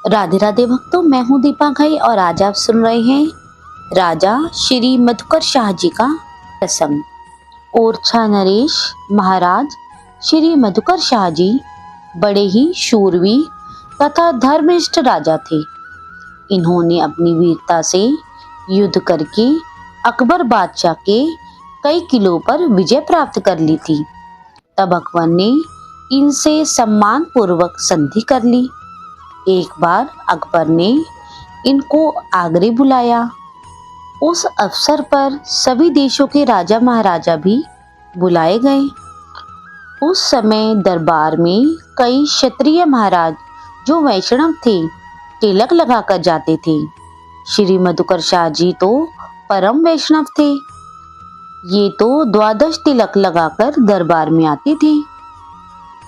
राधे राधे भक्तों, मैं हूँ दीपा घई और आज आप सुन रहे हैं राजा श्री मधुकर शाह जी का प्रसंग। ओरछा नरेश महाराज श्री मधुकर शाह जी बड़े ही शूरवीर तथा धर्मनिष्ठ राजा थे। इन्होंने अपनी वीरता से युद्ध करके अकबर बादशाह के कई किलों पर विजय प्राप्त कर ली थी। तब अकबर ने इनसे सम्मान पूर्वक संधि कर ली। एक बार अकबर ने इनको आगरे बुलाया। उस अवसर पर सभी देशों के राजा महाराजा भी बुलाए गए। उस समय दरबार में कई क्षत्रिय महाराज जो वैष्णव थे तिलक लगाकर जाते थे। श्री मधुकर शाह जी तो परम वैष्णव थे। ये तो 12 तिलक लगाकर दरबार में आते थे।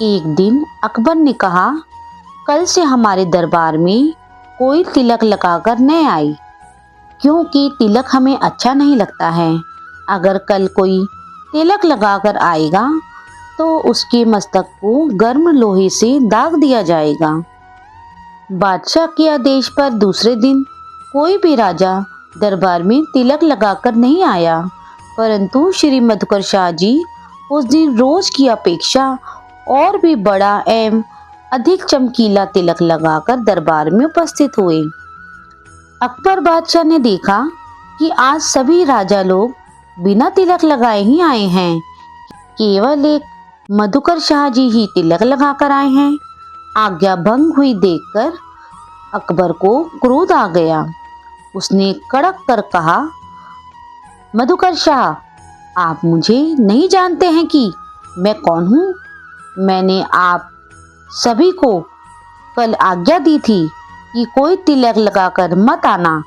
एक दिन अकबर ने कहा, कल से हमारे दरबार में कोई तिलक लगाकर न आए, क्योंकि तिलक हमें अच्छा नहीं लगता है। अगर कल कोई तिलक लगाकर आएगा तो उसके मस्तक को गर्म लोहे से दाग दिया जाएगा। बादशाह के आदेश पर दूसरे दिन कोई भी राजा दरबार में तिलक लगाकर नहीं आया, परंतु श्री मधुकर शाह जी उस दिन रोज की अपेक्षा और भी बड़ा एवं अधिक चमकीला तिलक लगाकर दरबार में उपस्थित हुए। अकबर बादशाह ने देखा कि आज सभी राजा लोग बिना तिलक लगाए ही आए हैं, केवल एक मधुकर शाह जी ही तिलक लगाकर आए हैं। आज्ञा भंग हुई देखकर अकबर को क्रोध आ गया। उसने कड़क कर कहा, मधुकर शाह, आप मुझे नहीं जानते हैं कि मैं कौन हूँ? मैंने आप सभी को कल आज्ञा दी थी कि कोई तिलक लगाकर मत आना,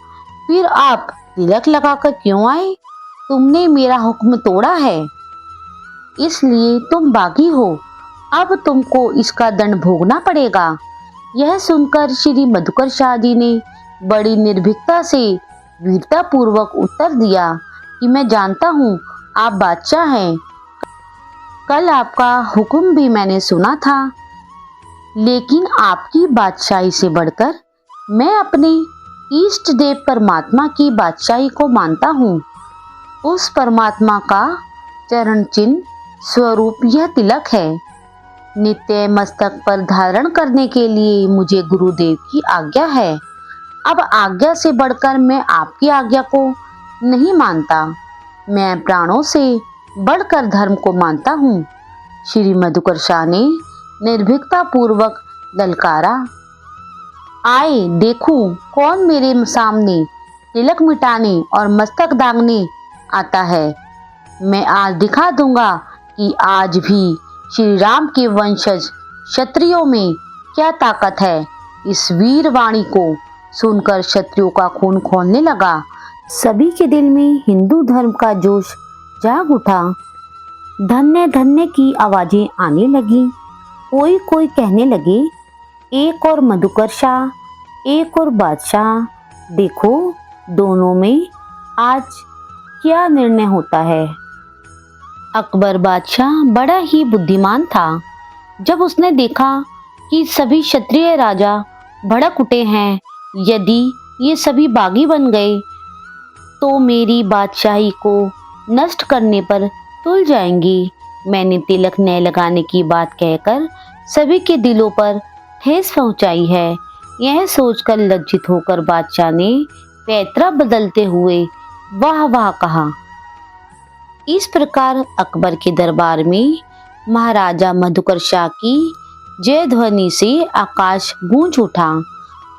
फिर आप तिलक लगाकर क्यों आए? तुमने मेरा हुक्म तोड़ा है, इसलिए तुम बागी हो। अब तुमको इसका दंड भोगना पड़ेगा। यह सुनकर श्री मधुकर शाह जी ने बड़ी निर्भीकता से वीरता पूर्वक उत्तर दिया कि मैं जानता हूँ आप बादशाह हैं। कल आपका हुक्म भी मैंने सुना था, लेकिन आपकी बादशाही से बढ़कर मैं अपने इष्ट देव परमात्मा की बादशाही को मानता हूँ। उस परमात्मा का चरण चिन्ह स्वरूप यह तिलक है। नित्य मस्तक पर धारण करने के लिए मुझे गुरुदेव की आज्ञा है। अब आज्ञा से बढ़कर मैं आपकी आज्ञा को नहीं मानता। मैं प्राणों से बढ़कर धर्म को मानता हूँ। श्री मधुकर शाह ने निर्भीकता पूर्वक ललकारा, आए देखूं कौन मेरे सामने तिलक मिटाने और मस्तक दागने आता है। मैं आज दिखा दूंगा कि आज भी श्री राम के वंशज क्षत्रियों में क्या ताकत है। इस वीर वाणी को सुनकर क्षत्रियों का खून खौलने लगा। सभी के दिल में हिंदू धर्म का जोश जाग उठा। धन्य धन्य की आवाजें आने लगी। कोई कोई कहने लगे, एक और मधुकर शाह, एक और बादशाह। देखो दोनों में आज क्या निर्णय होता है। अकबर बादशाह बड़ा ही बुद्धिमान था। जब उसने देखा कि सभी क्षत्रिय राजा भड़क उठे हैं, यदि ये सभी बागी बन गए तो मेरी बादशाही को नष्ट करने पर तुल जाएंगी। मैंने तिलक न लगाने की बात कहकर सभी के दिलों पर ठेस पहुंचाई है। यह सोचकर लज्जित होकर बादशाह ने पैतरा बदलते हुए वाह वाह कहा। इस प्रकार अकबर के दरबार में महाराजा मधुकर शाह की जय ध्वनि से आकाश गूंज उठा।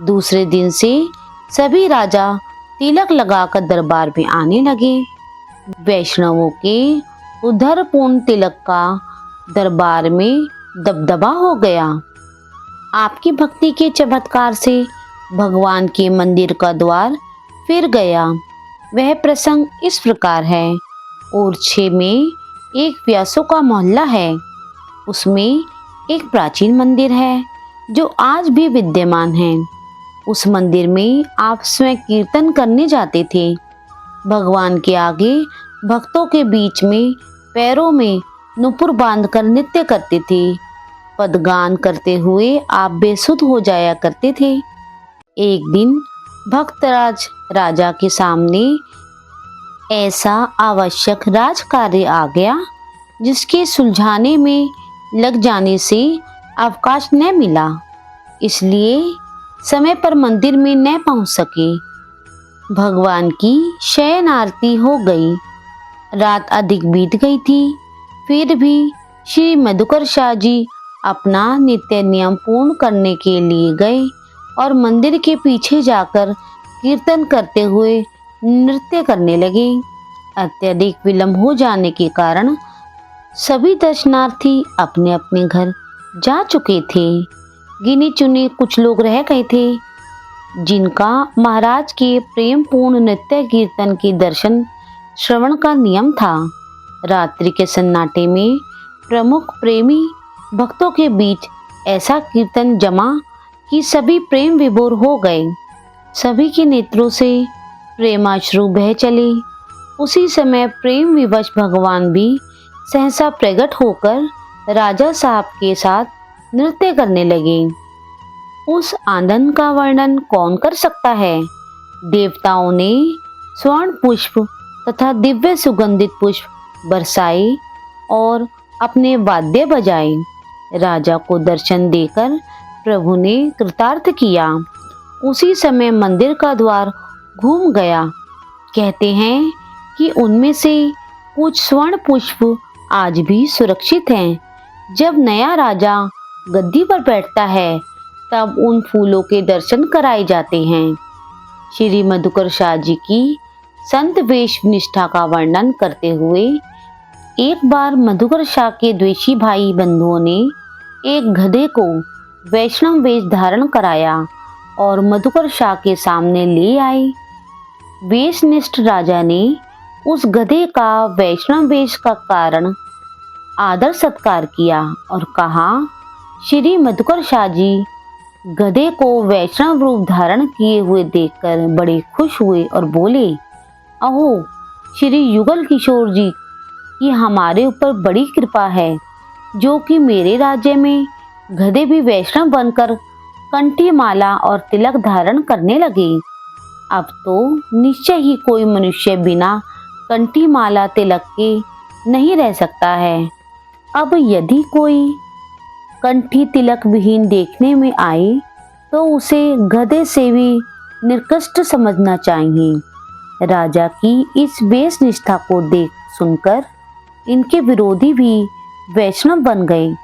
दूसरे दिन से सभी राजा तिलक लगाकर दरबार में आने लगे। वैष्णवों के उद्धरपूर्ण तिलक का दरबार में दबदबा हो गया। आपकी भक्ति के चमत्कार से भगवान के मंदिर का द्वार फिर गया। वह प्रसंग इस प्रकार है। ओरछे में एक व्यासों का मोहल्ला है। उसमें एक प्राचीन मंदिर है जो आज भी विद्यमान है। उस मंदिर में आप स्वयं कीर्तन करने जाते थे। भगवान के आगे भक्तों के बीच में पैरों में नुपुर बांधकर नृत्य करते थे। पदगान करते हुए आप बेसुध हो जाया करते थे। एक दिन भक्तराज राजा के सामने ऐसा आवश्यक राज कार्य आ गया जिसके सुलझाने में लग जाने से अवकाश न मिला, इसलिए समय पर मंदिर में न पहुंच सके। भगवान की शयन आरती हो गई। रात अधिक बीत गई थी, फिर भी श्री मधुकर शाह जी अपना नित्य नियम पूर्ण करने के लिए गए और मंदिर के पीछे जाकर कीर्तन करते हुए नृत्य करने लगे। अत्यधिक विलंब हो जाने के कारण सभी दर्शनार्थी अपने अपने घर जा चुके थे। गिने चुने कुछ लोग रह गए थे जिनका महाराज के प्रेम पूर्ण नृत्य कीर्तन के दर्शन श्रवण का नियम था। रात्रि के सन्नाटे में प्रमुख प्रेमी भक्तों के बीच ऐसा कीर्तन जमा कि सभी प्रेम विभोर हो गए। सभी के नेत्रों से प्रेमाश्रु बह चले। उसी समय प्रेम विवश भगवान भी सहसा प्रकट होकर राजा साहब के साथ नृत्य करने लगे। उस आनंद का वर्णन कौन कर सकता है। देवताओं ने स्वर्ण पुष्प तथा दिव्य सुगंधित पुष्प बरसाए और अपने वाद्य बजाए। राजा को दर्शन देकर प्रभु ने कृतार्थ किया। उसी समय मंदिर का द्वार घूम गया। कहते हैं कि उनमें से कुछ स्वर्ण पुष्प आज भी सुरक्षित हैं। जब नया राजा गद्दी पर बैठता है तब उन फूलों के दर्शन कराए जाते हैं। श्री मधुकर शाह जी की संत वेश निष्ठा का वर्णन करते हुए एक बार मधुकर शाह के द्वेषी भाई बंधुओं ने एक गधे को वैष्णव वेश धारण कराया और मधुकर शाह के सामने ले आए। वेशनिष्ठ राजा ने उस गधे का वैष्णव वेश का कारण आदर सत्कार किया और कहा, श्री मधुकर शाह जी गधे को वैष्णव रूप धारण किए हुए देखकर बड़े खुश हुए और बोले, अहो श्री युगल किशोर जी की हमारे ऊपर बड़ी कृपा है, जो कि मेरे राज्य में गधे भी वैष्णव बनकर कंठी माला और तिलक धारण करने लगे। अब तो निश्चय ही कोई मनुष्य बिना कंठी माला तिलक के नहीं रह सकता है। अब यदि कोई कंठी तिलक विहीन देखने में आए तो उसे गधे से भी निकृष्ट समझना चाहिए। राजा की इस वेश निष्ठा को देख सुनकर इनके विरोधी भी वैष्णव बन गए